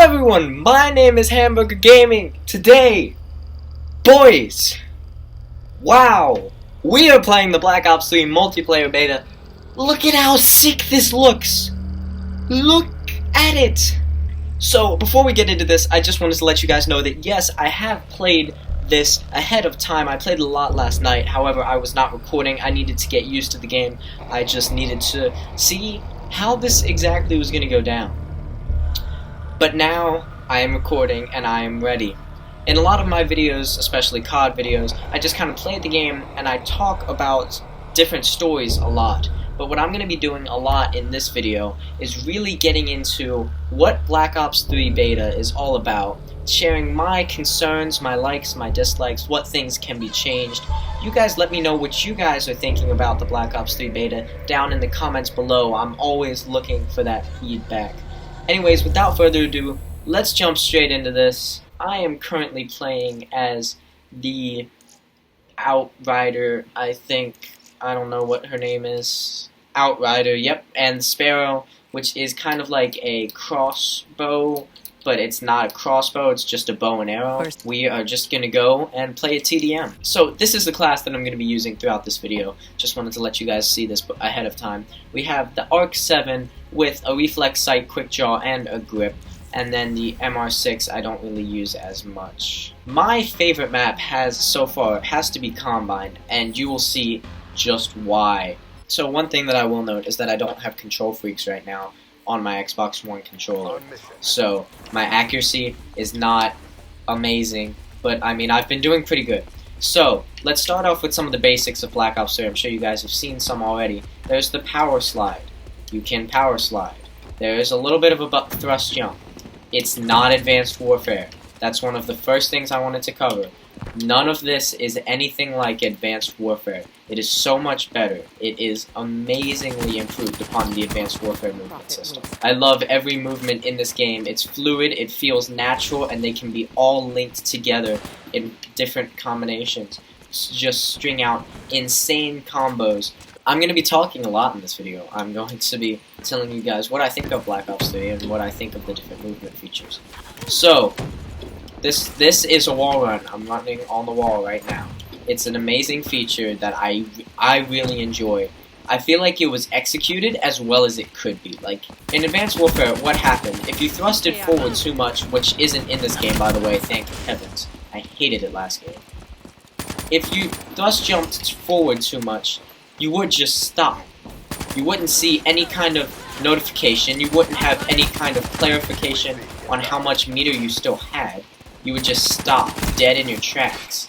everyone, my name is Hamburger Gaming. Today, boys, wow, we are playing the Black Ops 3 multiplayer beta. Look at how sick this looks. Look at it. So, before we get into this, I just wanted to let you guys know that yes, I have played this ahead of time. I played a lot last night, however, I was not recording. I needed to get used to the game. I just needed to see how this exactly was going to go down. But now, I am recording and I am ready. In a lot of my videos, especially COD videos, I just kind of play the game and I talk about different stories a lot. But what I'm going to be doing a lot in this video is really getting into what Black Ops 3 beta is all about, sharing my concerns, my likes, my dislikes, what things can be changed. You guys let me know what you guys are thinking about the Black Ops 3 beta down in the comments below. I'm always looking for that feedback. Anyways, without further ado, let's jump straight into this. I am currently playing as the Outrider, I think. I don't know what her name is. Outrider, yep, and Sparrow, which is kind of like a crossbow, but it's not a crossbow, it's just a bow and arrow. We are just going to go and play a TDM. So this is the class that I'm going to be using throughout this video. Just wanted to let you guys see this ahead of time. We have the ARC 7 with a reflex sight, quick draw, and a grip. And then the MR6 I don't really use as much. My favorite map so far has to be Combine, and you will see just why. So one thing that I will note is that I don't have control freaks right now on my Xbox One controller. So my accuracy is not amazing, but I mean I've been doing pretty good. So let's start off with some of the basics of Black Ops 3. I'm sure you guys have seen some already. There's the power slide. You can power slide. There is a little bit of a thrust jump. It's not Advanced Warfare. That's one of the first things I wanted to cover. None of this is anything like Advanced Warfare. It is so much better. It is amazingly improved upon the Advanced Warfare movement system. I love every movement in this game. It's fluid, it feels natural, and they can be all linked together in different combinations. Just string out insane combos. I'm going to be talking a lot in this video. I'm going to be telling you guys what I think of Black Ops 3 and what I think of the different movement features. So, this is a wall run. I'm running on the wall right now. It's an amazing feature that I really enjoy. I feel like it was executed as well as it could be. Like, in Advanced Warfare, what happened? If you thrusted forward too much, which isn't in this game, by the way, thank heavens. I hated it last game. If you thrust jumped forward too much, you would just stop. You wouldn't see any kind of notification. You wouldn't have any kind of clarification on how much meter you still had. You would just stop dead in your tracks.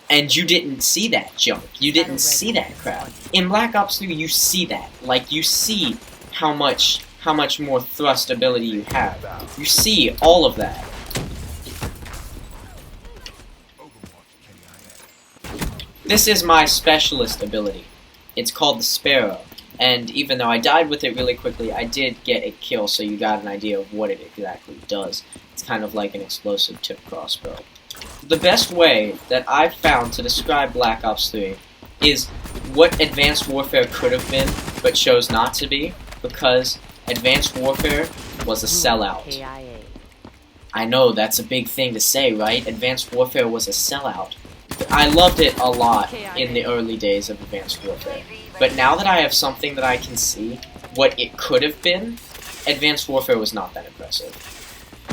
And you didn't see that jump. You didn't see that crap. In Black Ops 3, you see that. Like, you see how much more thrust ability you have. You see all of that. This is my specialist ability. It's called the Sparrow. And even though I died with it really quickly, I did get a kill, so you got an idea of what it exactly does. It's kind of like an explosive tip crossbow. The best way that I've found to describe Black Ops 3 is what Advanced Warfare could have been, but chose not to be, because Advanced Warfare was a sellout. I know, that's a big thing to say, right? Advanced Warfare was a sellout. I loved it a lot in the early days of Advanced Warfare. But now that I have something that I can see what it could have been, Advanced Warfare was not that impressive.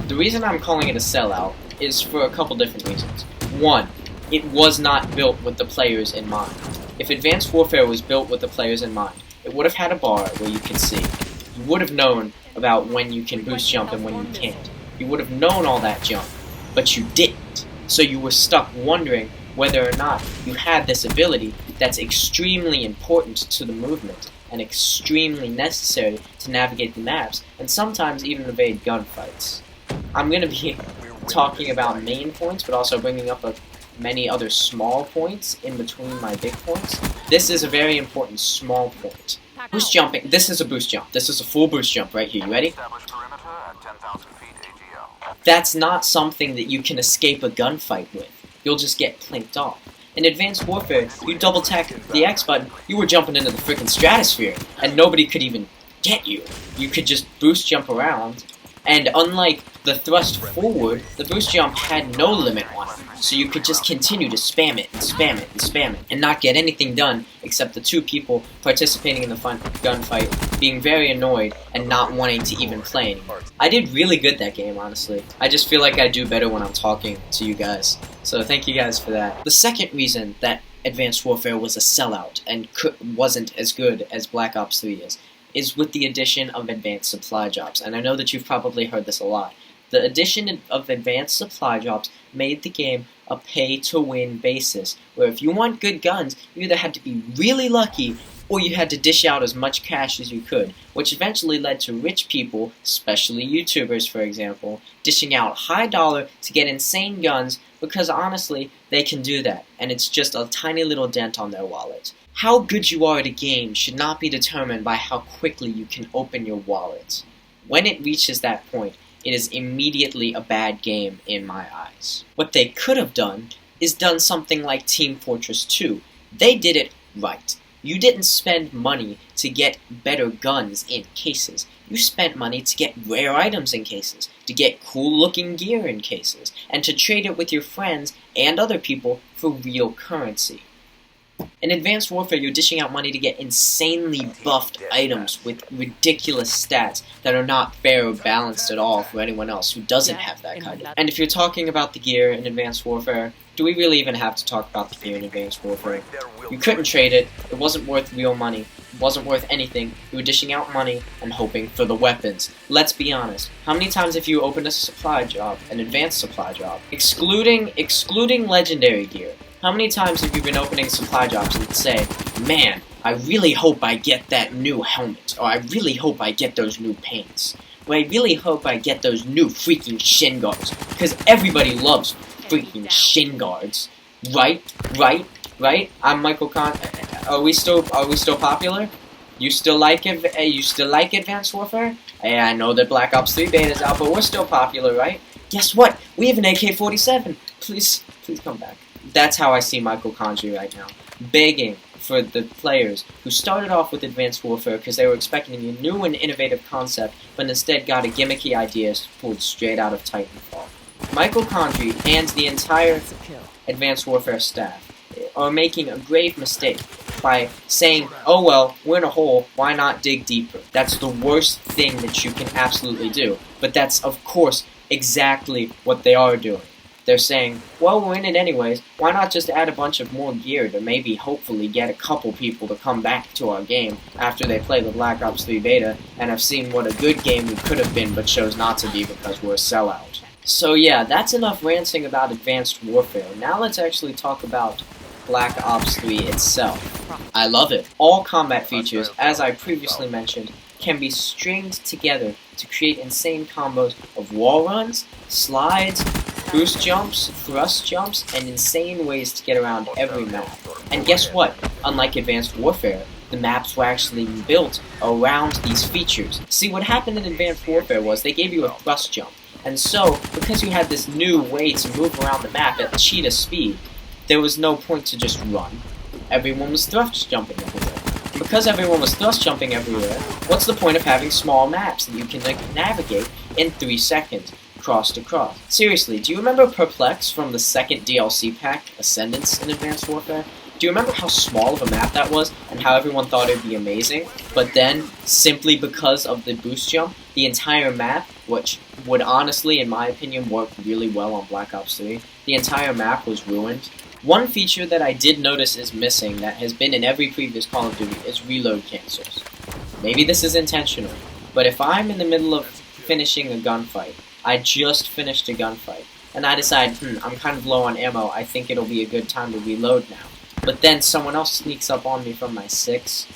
The reason I'm calling it a sellout is for a couple different reasons. One, it was not built with the players in mind. If Advanced Warfare was built with the players in mind, it would have had a bar where you could see. You would have known about when you can boost jump and when you can't. You would have known all that jump, but you didn't. So you were stuck wondering whether or not you had this ability that's extremely important to the movement and extremely necessary to navigate the maps and sometimes even evade gunfights. I'm going to be talking about main points, but also bringing up many other small points in between my big points. This is a very important small point. Boost jumping. This is a boost jump. This is a full boost jump right here. You ready? That's not something that you can escape a gunfight with. You'll just get plinked off. In Advanced Warfare, you double tap the X button, you were jumping into the freaking stratosphere, and nobody could even get you. You could just boost jump around, And unlike the thrust forward, the boost jump had no limit on it. So you could just continue to spam it and spam it and spam it and not get anything done except the two people participating in the gunfight being very annoyed and not wanting to even play anymore. I did really good that game, honestly. I just feel like I do better when I'm talking to you guys. So thank you guys for that. The second reason that Advanced Warfare was a sellout and wasn't as good as Black Ops 3 is with the addition of advanced supply drops. And I know that you've probably heard this a lot. The addition of advanced supply drops made the game a pay-to-win basis, where if you want good guns, you either had to be really lucky or you had to dish out as much cash as you could, which eventually led to rich people, especially YouTubers for example, dishing out high dollar to get insane guns because honestly, they can do that, and it's just a tiny little dent on their wallet. How good you are at a game should not be determined by how quickly you can open your wallet. When it reaches that point, it is immediately a bad game in my eyes. What they could have done is done something like Team Fortress 2. They did it right. You didn't spend money to get better guns in cases. You spent money to get rare items in cases, to get cool looking gear in cases, and to trade it with your friends and other people for real currency. In Advanced Warfare, you're dishing out money to get insanely buffed items with ridiculous stats that are not fair or balanced at all for anyone else who doesn't have that kind of. And if you're talking about the gear in Advanced Warfare, do we really even have to talk about the gear in Advanced Warfare? You couldn't trade it, it wasn't worth real money, it wasn't worth anything, you were dishing out money and hoping for the weapons. Let's be honest, how many times have you opened a supply drop, an advanced supply drop, excluding legendary gear? How many times have you been opening supply drops and say, man, I really hope I get that new helmet, or I really hope I get those new pants, or I really hope I get those new freaking shin guards, because everybody loves freaking shin guards, right? I'm Michael Con. Are we still popular? You still like Advanced Warfare? Hey, I know that Black Ops 3 beta's out, but we're still popular, right? Guess what? We have an AK-47. Please come back. That's how I see Michael Condrey right now, begging for the players who started off with Advanced Warfare because they were expecting a new and innovative concept, but instead got a gimmicky idea pulled straight out of Titanfall. Michael Condrey and the entire Advanced Warfare staff are making a grave mistake by saying, oh well, we're in a hole, why not dig deeper? That's the worst thing that you can absolutely do, but that's of course exactly what they are doing. They're saying, well, we're in it anyways, why not just add a bunch of more gear to maybe hopefully get a couple people to come back to our game after they play the Black Ops 3 beta and have seen what a good game we could have been but chose not to be because we're a sellout. So yeah, that's enough ranting about Advanced Warfare. Now let's actually talk about Black Ops 3 itself. I love it. All combat features, as I previously mentioned, can be stringed together to create insane combos of wall runs, slides, boost jumps, thrust jumps, and insane ways to get around every map. And guess what? Unlike Advanced Warfare, the maps were actually built around these features. See, what happened in Advanced Warfare was they gave you a thrust jump. And so, because you had this new way to move around the map at cheetah speed, there was no point to just run. Everyone was thrust jumping everywhere. And because everyone was thrust jumping everywhere, what's the point of having small maps that you can navigate in 3 seconds? Cross to cross. Seriously, do you remember Perplex from the second DLC pack, Ascendance in Advanced Warfare? Do you remember how small of a map that was, and how everyone thought it would be amazing? But then, simply because of the boost jump, the entire map, which would honestly, in my opinion, work really well on Black Ops 3, the entire map was ruined. One feature that I did notice is missing that has been in every previous Call of Duty is reload cancels. Maybe this is intentional, but if I'm in the middle of finishing a gunfight, I just finished a gunfight, and I decide, I'm kind of low on ammo, I think it'll be a good time to reload now. But then someone else sneaks up on me from my 6.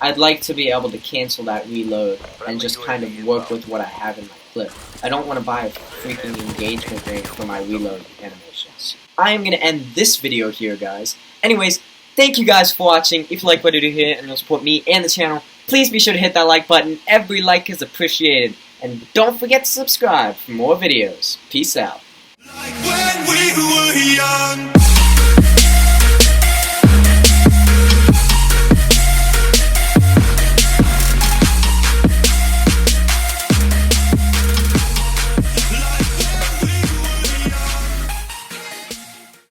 I'd like to be able to cancel that reload and just kind of work with what I have in my clip. I don't want to buy a freaking engagement ring for my reload animations. I am going to end this video here, guys. Anyways, thank you guys for watching. If you like what I do here and you'll support me and the channel, please be sure to hit that like button. Every like is appreciated. And don't forget to subscribe for more videos. Peace out. Like when we were young.